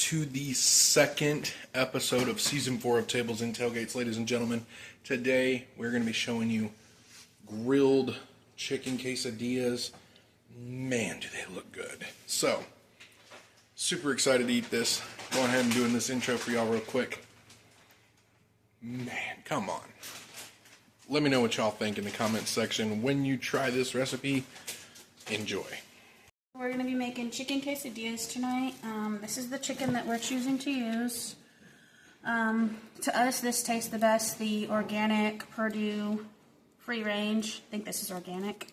to the second episode of Season 4 of Tables and Tailgates, ladies and gentlemen. Today, we're going to be showing you grilled chicken quesadillas. Man, do they look good. So, super excited to eat this. Go ahead and doing this intro for y'all real quick. Man, come on. Let me know what y'all think in the comments section. When you try this recipe, enjoy. We're going to be making chicken quesadillas tonight. This is the chicken that we're choosing to use. To us, this tastes the best. The organic Purdue free range. I think this is organic.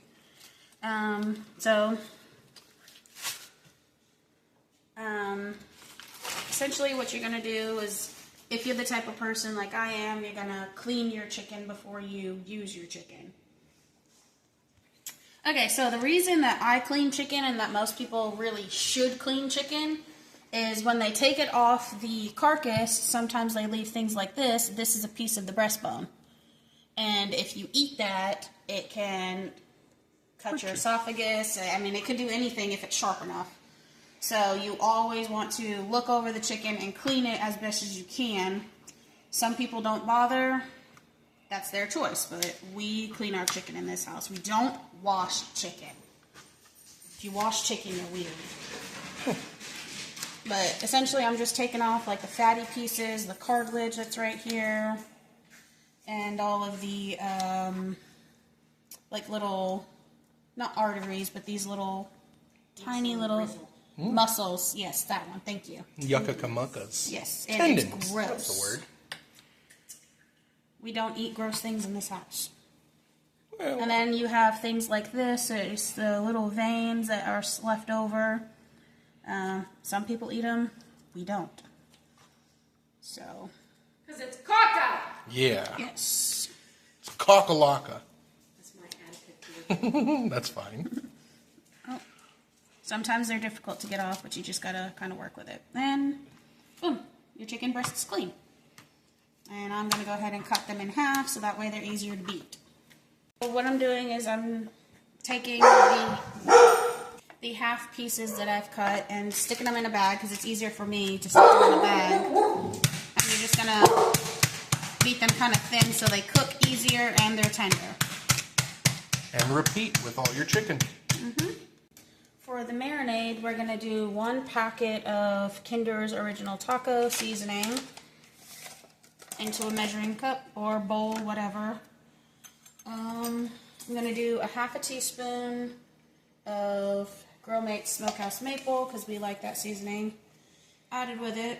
Essentially what you're going to do is, if you're the type of person like I am, you're going to clean your chicken before you use your chicken. Okay, so the reason that I clean chicken and that most people really should clean chicken is when they take it off the carcass, sometimes they leave things like this. This is a piece of the breastbone. And if you eat that, it can cut your esophagus. I mean, it could do anything if it's sharp enough. So you always want to look over the chicken and clean it as best as you can. Some people don't bother. That's their choice, but we clean our chicken in this house. We don't wash chicken. If you wash chicken, you're weird. But essentially, I'm just taking off like the fatty pieces, the cartilage that's right here, and all of the like little, not arteries, but these little tiny little muscles. Yes, that one. Thank you. Yucca-camucas. Yes, and tendons. it's gross. That's the word. We don't eat gross things in this house. Well, and then you have things like this. It's the little veins that are left over. Some people eat them. We don't. So. Because it's caca. Yeah. Yes. It's caca-laca. That's my attitude. That's fine. Oh. Sometimes they're difficult to get off, but you just gotta kind of work with it. And boom, your chicken breast is clean. And I'm going to go ahead and cut them in half so that way they're easier to beat. So what I'm doing is I'm taking the half pieces that I've cut and sticking them in a bag because it's easier for me to stick them in a bag. And you're just going to beat them kind of thin so they cook easier and they're tender. And repeat with all your chicken. For the marinade, we're going to do 1 packet of Kinder's Original Taco seasoning into a measuring cup or bowl, whatever. I'm going to do a ½ teaspoon of Grill Mates Smokehouse Maple because we like that seasoning added with it.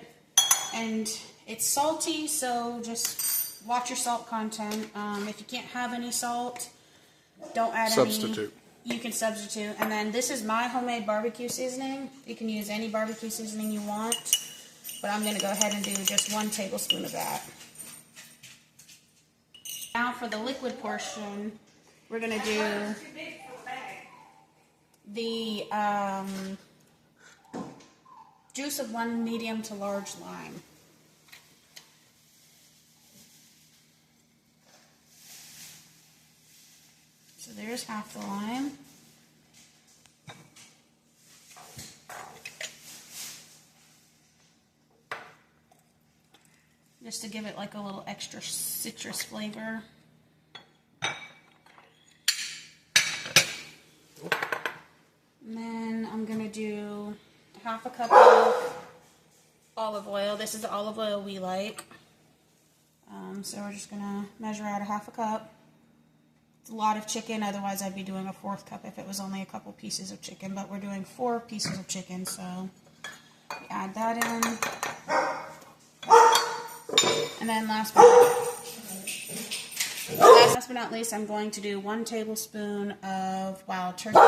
And it's salty, so just watch your salt content. If you can't have any salt, don't add any. Substitute. You can substitute. And then this is my homemade barbecue seasoning. You can use any barbecue seasoning you want, but I'm going to go ahead and do just 1 tablespoon of that. Now for the liquid portion, we're going to do the juice of 1 medium to large lime. So there's half the lime. Just to give it like a little extra citrus flavor. And then I'm going to do ½ cup of olive oil. This is the olive oil we like. So we're just going to measure out ½ cup. It's a lot of chicken, otherwise I'd be doing a 1/4 cup if it was only a couple pieces of chicken, but we're doing 4 pieces of chicken, so we add that in. And then last but not least, I'm going to do 1 tablespoon of wild turkey.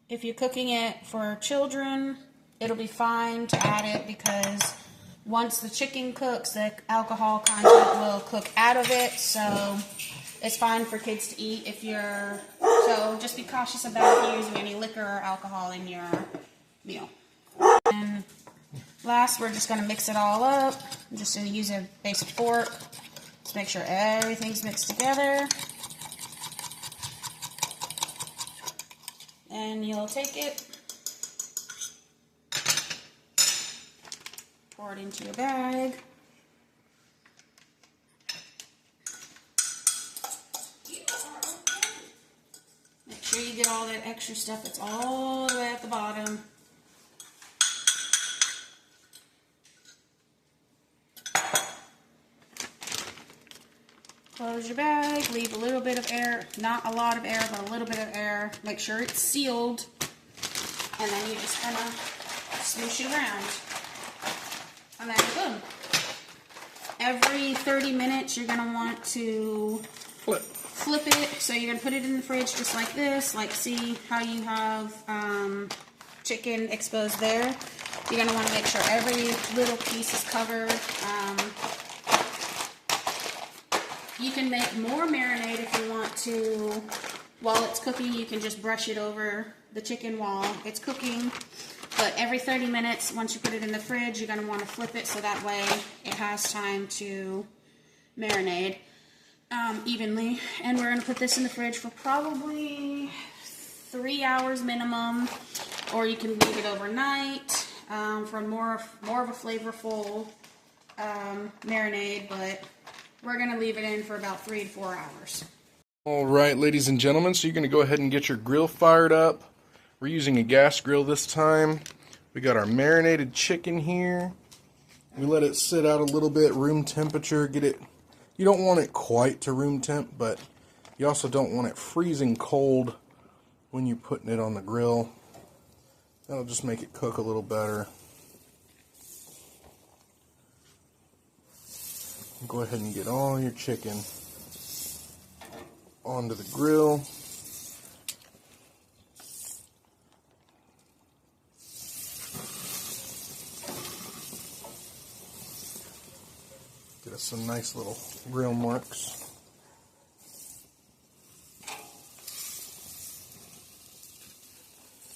If you're cooking it for children, it'll be fine to add it because once the chicken cooks, the alcohol content will cook out of it, so it's fine for kids to eat. So just be cautious about using any liquor or alcohol in your meal. And last, we're just going to mix it all up. I'm just going to use a basic fork to make sure everything's mixed together. And you'll take it, pour it into your bag. Make sure you get all that extra stuff that's all the way at the bottom. Close your bag, leave a little bit of air, not a lot of air, but a little bit of air. Make sure it's sealed, and then you just kind of smoosh it around. And then boom. Every 30 minutes, you're gonna want to flip it. So you're gonna put it in the fridge just like this. Like, see how you have chicken exposed there? You're gonna want to make sure every little piece is covered. You can make more marinade if you want to. While it's cooking, you can just brush it over the chicken while it's cooking. But every 30 minutes, once you put it in the fridge, you're going to want to flip it so that way it has time to marinate evenly. And we're going to put this in the fridge for probably 3 hours minimum, or you can leave it overnight for more of a flavorful marinade, but we're going to leave it in for about 3 to 4 hours. All right, ladies and gentlemen, so you're going to go ahead and get your grill fired up. We're using a gas grill this time. We got our marinated chicken here. We let it sit out a little bit, room temperature. Get it. You don't want it quite to room temp, but you also don't want it freezing cold when you're putting it on the grill. That'll just make it cook a little better. Go ahead and get all your chicken onto the grill. Get us some nice little grill marks.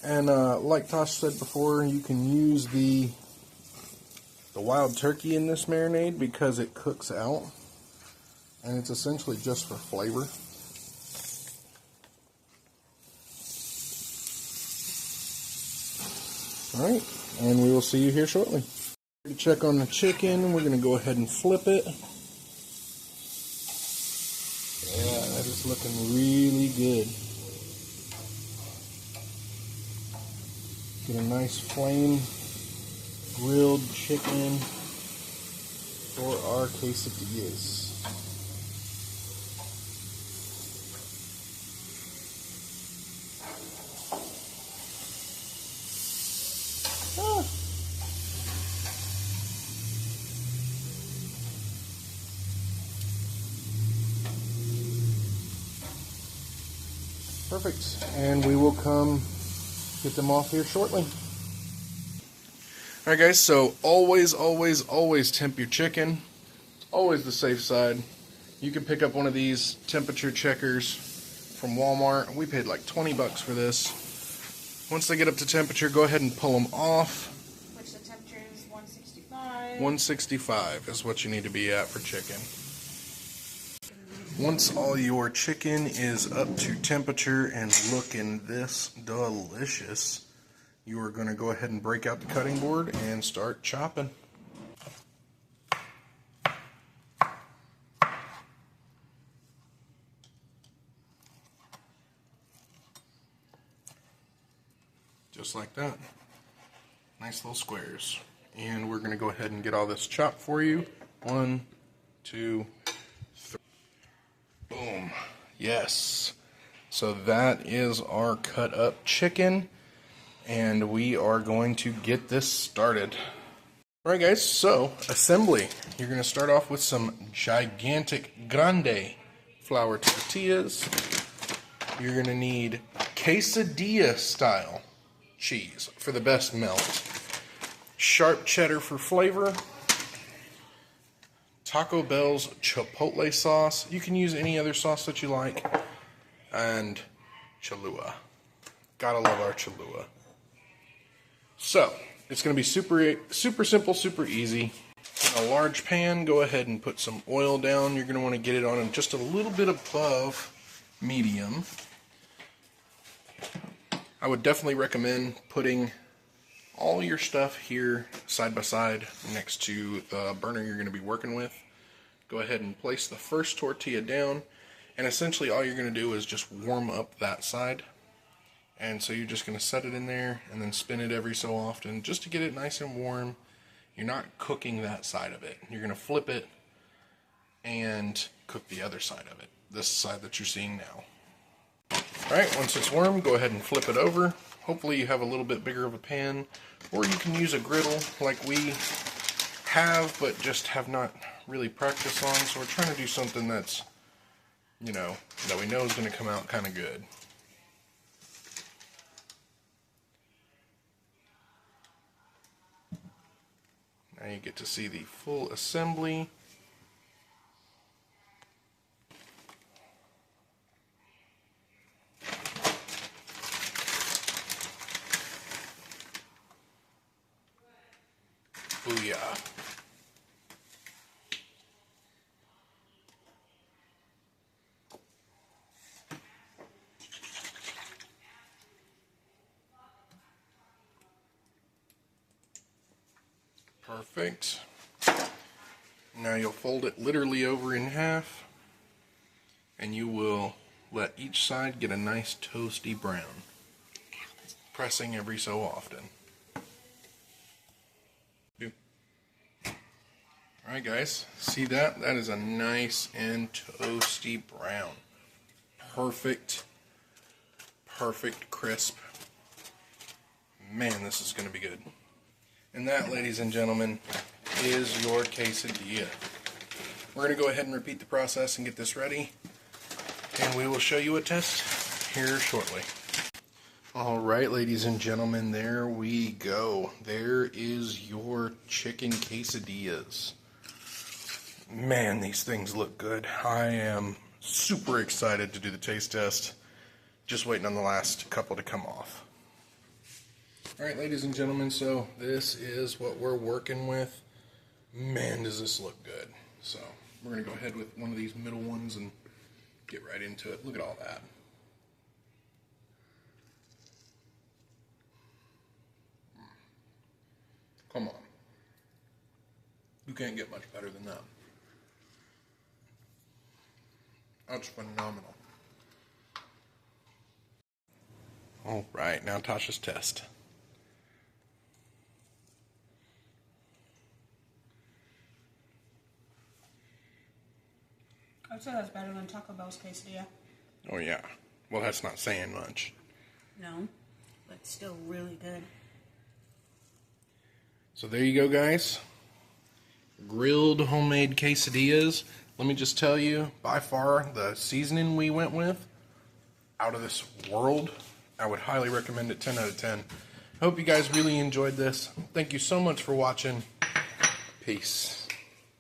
And like Tosh said before, you can use the wild turkey in this marinade because it cooks out, and it's essentially just for flavor. Alright, and we will see you here shortly. To check on the chicken, we're going to go ahead and flip it. Yeah, that is looking really good. Get a nice flame grilled chicken for our quesadillas. Perfect, and we will come get them off here shortly. Alright guys, so always temp your chicken. Always the safe side. You can pick up one of these temperature checkers from Walmart. We paid like 20 bucks for this. Once they get up to temperature, go ahead and pull them off. Which the temperature is 165. 165 is what you need to be at for chicken. Once all your chicken is up to temperature and looking this delicious, you are going to go ahead and break out the cutting board and start chopping. Just like that. Nice little squares. And we're going to go ahead and get all this chopped for you. 1, 2, 3. Boom. Yes. So that is our cut up chicken. And we are going to get this started. Alright guys, so assembly. You're going to start off with some gigantic grande flour tortillas. You're going to need quesadilla style cheese for the best melt. Sharp cheddar for flavor. Taco Bell's chipotle sauce. You can use any other sauce that you like. And Cholula. Gotta love our Cholula. So, it's going to be super simple, super easy. In a large pan, go ahead and put some oil down. You're going to want to get it on just a little bit above medium. I would definitely recommend putting all your stuff here side by side next to the burner you're going to be working with. Go ahead and place the first tortilla down, and essentially all you're going to do is just warm up that side. And so you're just going to set it in there and then spin it every so often just to get it nice and warm. You're not cooking that side of it. You're going to flip it and cook the other side of it, this side that you're seeing now. Alright, once it's warm, go ahead and flip it over. Hopefully you have a little bit bigger of a pan, or you can use a griddle like we have, but just have not really practiced on. So we're trying to do something that's, you know, that we know is going to come out kind of good. Now you get to see the full assembly. Booyah. Perfect. Now you'll fold it literally over in half, and you will let each side get a nice toasty brown, pressing every so often. Alright guys, see that? That is a nice and toasty brown. Perfect crisp. Man, this is going to be good. And that, ladies and gentlemen, is your quesadilla. We're going to go ahead and repeat the process and get this ready, and we will show you a test here shortly. Alright, ladies and gentlemen, there we go. There is your chicken quesadillas. Man, these things look good. I am super excited to do the taste test. Just waiting on the last couple to come off. Alright, ladies and gentlemen, so this is what we're working with. Man, does this look good. So, we're going to go ahead with one of these middle ones and get right into it. Look at all that. Come on. You can't get much better than that. That's phenomenal. Alright, now Tasha's test. I'd say that's better than Taco Bell's quesadilla. Oh yeah. Well, that's not saying much. No, but still really good. So there you go, guys. Grilled homemade quesadillas. Let me just tell you, by far, the seasoning we went with, out of this world. I would highly recommend it, 10 out of 10. I hope you guys really enjoyed this. Thank you so much for watching. Peace.